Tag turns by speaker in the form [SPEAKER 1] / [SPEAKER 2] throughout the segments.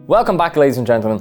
[SPEAKER 1] Welcome back, ladies and gentlemen.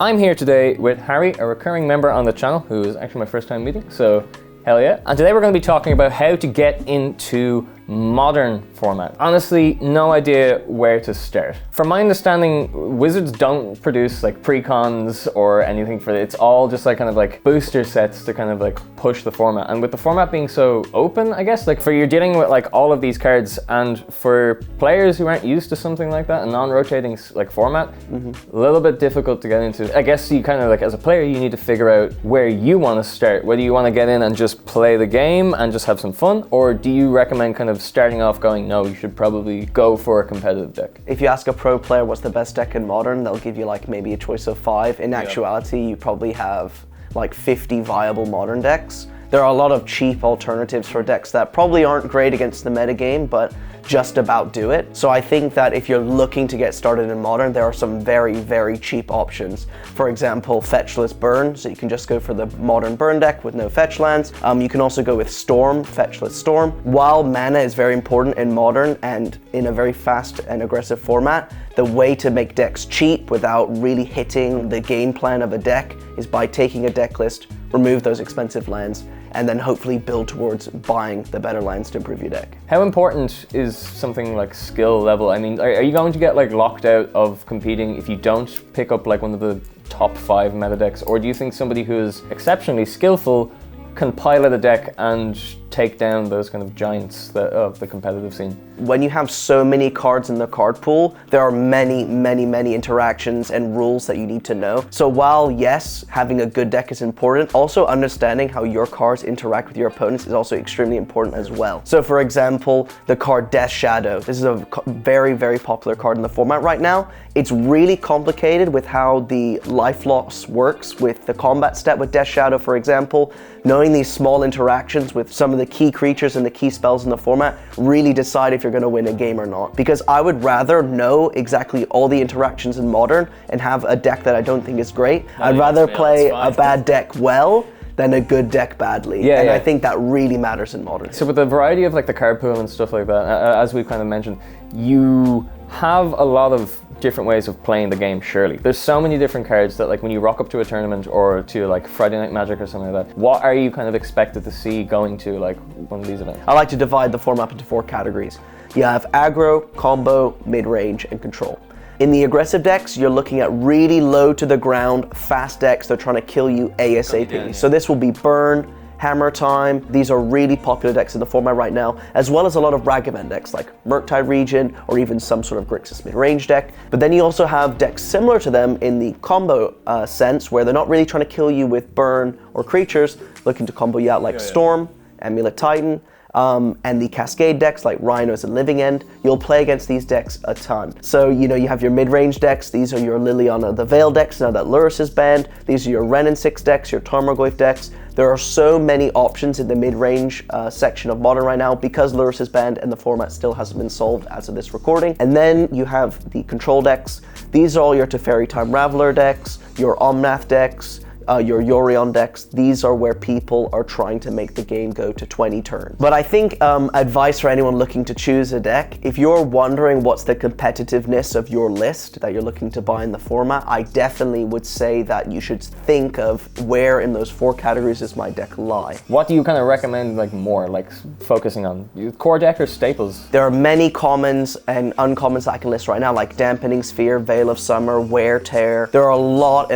[SPEAKER 1] I'm here today with Harry, a recurring member on the channel, who is actually my first time meeting, so hell yeah. And today we're going to be talking about how to get into modern format. Honestly, no idea where to start. From my understanding, Wizards don't produce like precons or anything for it. It's all just like kind of like booster sets to kind of like push the format. And with the format being so open, I guess, like for you're dealing with like all of these cards, and for players who aren't used to something like that, a non-rotating like format, a little bit difficult to get into. I guess you kind of like, as a player, you need to figure out where you want to start, whether you want to get in and just play the game and just have some fun, or do you recommend kind of starting off going, no, you should probably go for a competitive deck?
[SPEAKER 2] If you ask a pro player what's the best deck in Modern, they'll give you like maybe a choice of 5. In actuality, you probably have like 50 viable Modern decks. There are a lot of cheap alternatives for decks that probably aren't great against the metagame, but just about do it. So I think that if you're looking to get started in Modern, there are some very, very cheap options. For example, Fetchless Burn, so you can just go for the Modern Burn deck with no fetch lands. You can also go with Storm, Fetchless Storm. While mana is very important in Modern and in a very fast and aggressive format, the way to make decks cheap without really hitting the game plan of a deck is by taking a deck list, remove those expensive lands, and then hopefully build towards buying the better lands to improve your deck.
[SPEAKER 1] How important is something like skill level? I mean, are you going to get like locked out of competing if you don't pick up like one of the top 5 meta decks? Or do you think somebody who is exceptionally skillful can pilot a deck and take down those kind of giants of the competitive scene?
[SPEAKER 2] When you have so many cards in the card pool, there are many, many, many interactions and rules that you need to know. So while yes, having a good deck is important, also understanding how your cards interact with your opponents is also extremely important as well. So for example, the card Death Shadow. This is a very, very popular card in the format right now. It's really complicated with how the life loss works with the combat step with Death Shadow, for example. Knowing these small interactions with some of the key creatures and the key spells in the format really decide if you're going to win a game or not. Because I would rather know exactly all the interactions in Modern and have a deck that I don't think is great. I'd rather play a bad deck well than a good deck badly. I think that really matters in Modern.
[SPEAKER 1] So with the variety of like the card pool and stuff like that, as we've kind of mentioned, you have a lot of different ways of playing the game, surely. There's so many different cards that like when you rock up to a tournament or to like Friday Night Magic or something like that, what are you kind of expected to see going to like one of these events?
[SPEAKER 2] I like to divide the format into 4 categories. You have aggro, combo, mid-range, and control. In the aggressive decks, you're looking at really low to the ground, fast decks. They're trying to kill you ASAP. So this will be Burn, Hammer Time. These are really popular decks in the format right now, as well as a lot of Ragavan decks like Murktide Region or even some sort of Grixis mid-range deck. But then you also have decks similar to them in the combo sense, where they're not really trying to kill you with burn or creatures, looking to combo you out like Storm, Amulet Titan, and the Cascade decks like Rhinos and Living End. You'll play against these decks a ton. So, you know, you have your mid-range decks. These are your Liliana the Veil decks now that Lurrus is banned. These are your Wrenn and 6 decks, your Tarmogoyf decks. There are so many options in the mid-range section of Modern right now because Lurrus is banned and the format still hasn't been solved as of this recording. And then you have the control decks. These are all your Teferi Time Raveler decks, your Omnath decks, your Yorion decks. These are where people are trying to make the game go to 20 turns. But I think advice for anyone looking to choose a deck, if you're wondering what's the competitiveness of your list that you're looking to buy in the format, I definitely would say that you should think of where in those 4 categories does my deck lie.
[SPEAKER 1] What do you kind of recommend like more, like focusing on? Core deck or staples?
[SPEAKER 2] There are many commons and uncommons that I can list right now, like Dampening Sphere, Veil of Summer, Wear Tear. There are a lot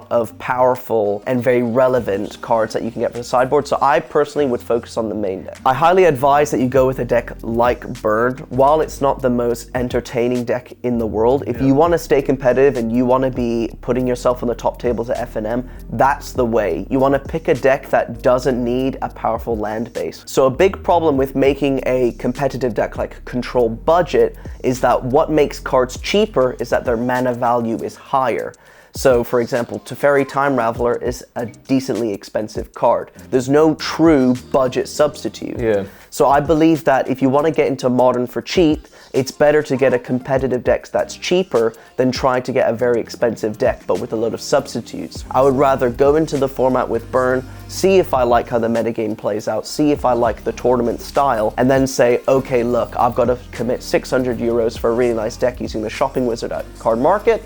[SPEAKER 2] of powerful and very relevant cards that you can get for the sideboard, so I personally would focus on the main deck. I highly advise that you go with a deck like Burn. While it's not the most entertaining deck in the world, if you want to stay competitive and you want to be putting yourself on the top tables at FNM, that's the way. You want to pick a deck that doesn't need a powerful land base. So a big problem with making a competitive deck like Control Budget is that what makes cards cheaper is that their mana value is higher. So for example, Teferi Time Raveler is a decently expensive card. There's no true budget substitute. So I believe that if you want to get into Modern for cheap, it's better to get a competitive deck that's cheaper than try to get a very expensive deck but with a load of substitutes. I would rather go into the format with Burn, see if I like how the metagame plays out, see if I like the tournament style, and then say, okay, look, I've got to commit 600 euros for a really nice deck using the shopping wizard at Cardmarket.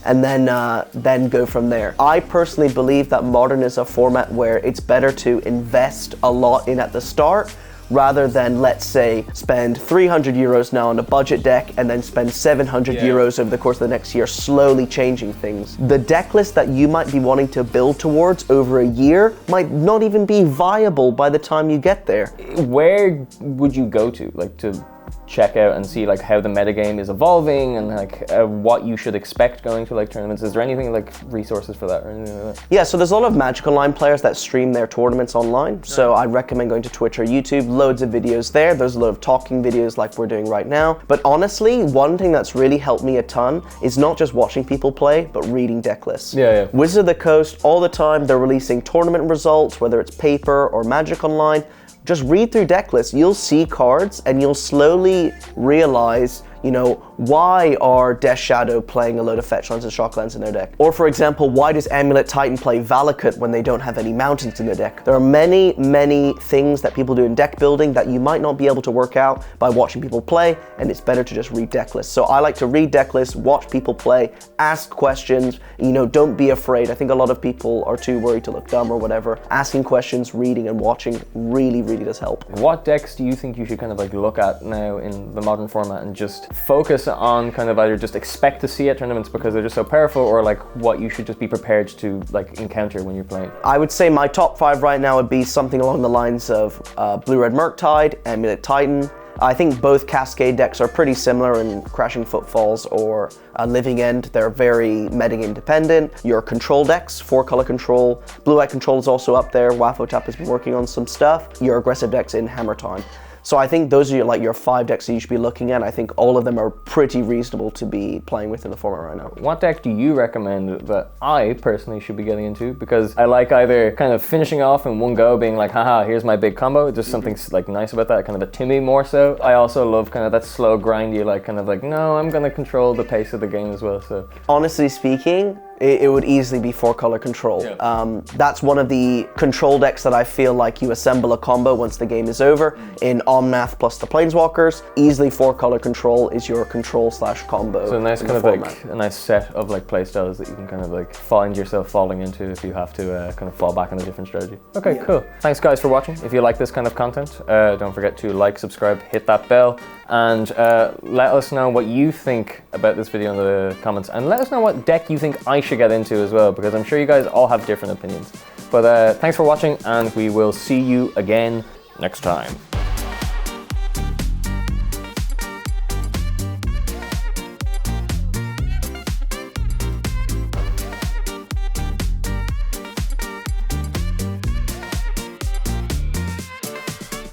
[SPEAKER 2] and then go from there. I personally believe that Modern is a format where it's better to invest a lot in at the start, rather than, let's say, spend 300 euros now on a budget deck and then spend 700 euros over the course of the next year slowly changing things. The deck list that you might be wanting to build towards over a year might not even be viable by the time you get there.
[SPEAKER 1] Where would you go to, like, to check out and see like how the metagame is evolving and like what you should expect going to like tournaments? Is there anything like resources for that or anything like that?
[SPEAKER 2] Yeah, so there's a lot of Magic Online players that stream their tournaments online. So I recommend going to Twitch or YouTube, loads of videos there. There's a lot of talking videos like we're doing right now. But honestly, one thing that's really helped me a ton is not just watching people play, but reading deck lists.
[SPEAKER 1] Yeah.
[SPEAKER 2] Wizards of the Coast, all the time, they're releasing tournament results, whether it's paper or Magic Online. Just read through deck lists. You'll see cards and you'll slowly realize, you know, why are Death Shadow playing a load of fetch lands and shock lands in their deck? Or for example, why does Amulet Titan play Valakut when they don't have any mountains in their deck? There are many, many things that people do in deck building that you might not be able to work out by watching people play, and it's better to just read deck lists. So I like to read deck lists, watch people play, ask questions, you know, don't be afraid. I think a lot of people are too worried to look dumb or whatever. Asking questions, reading and watching really, really does help.
[SPEAKER 1] What decks do you think you should kind of like look at now in the Modern format and just focus on kind of either just expect to see at tournaments because they're just so powerful, or like what you should just be prepared to like encounter when you're playing?
[SPEAKER 2] I would say my top 5 right now would be something along the lines of Blue-Red Murktide, Amulet Titan. I think both Cascade decks are pretty similar in Crashing Footfalls or Living End. They're very metagame dependent. Your control decks, 4-color control, Blue-Eye Control is also up there. Wafotap has been working on some stuff. Your aggressive decks in Hammer Time. So I think those are your 5 decks that you should be looking at. I think all of them are pretty reasonable to be playing with in the format right now.
[SPEAKER 1] What deck do you recommend that I personally should be getting into? Because I like either kind of finishing off in one go, being like, haha, here's my big combo. Just something like nice about that, kind of a Timmy more so. I also love kind of that slow grindy, like kind of like, no, I'm gonna control the pace of the game as well. So honestly
[SPEAKER 2] speaking, it would easily be 4-color control.
[SPEAKER 1] Yeah.
[SPEAKER 2] That's one of the control decks that I feel like you assemble a combo once the game is over. In Omnath plus the Planeswalkers, easily 4-color control is your control/combo.
[SPEAKER 1] So a nice kind of
[SPEAKER 2] format.
[SPEAKER 1] like a nice set of like playstyles that you can kind of like find yourself falling into if you have to kind of fall back on a different strategy. Okay, cool. Thanks guys for watching. If you like this kind of content, don't forget to like, subscribe, hit that bell, and let us know what you think about this video in the comments, and let us know what deck you think I should get into as well, because I'm sure you guys all have different opinions. But thanks for watching, and we will see you again next time.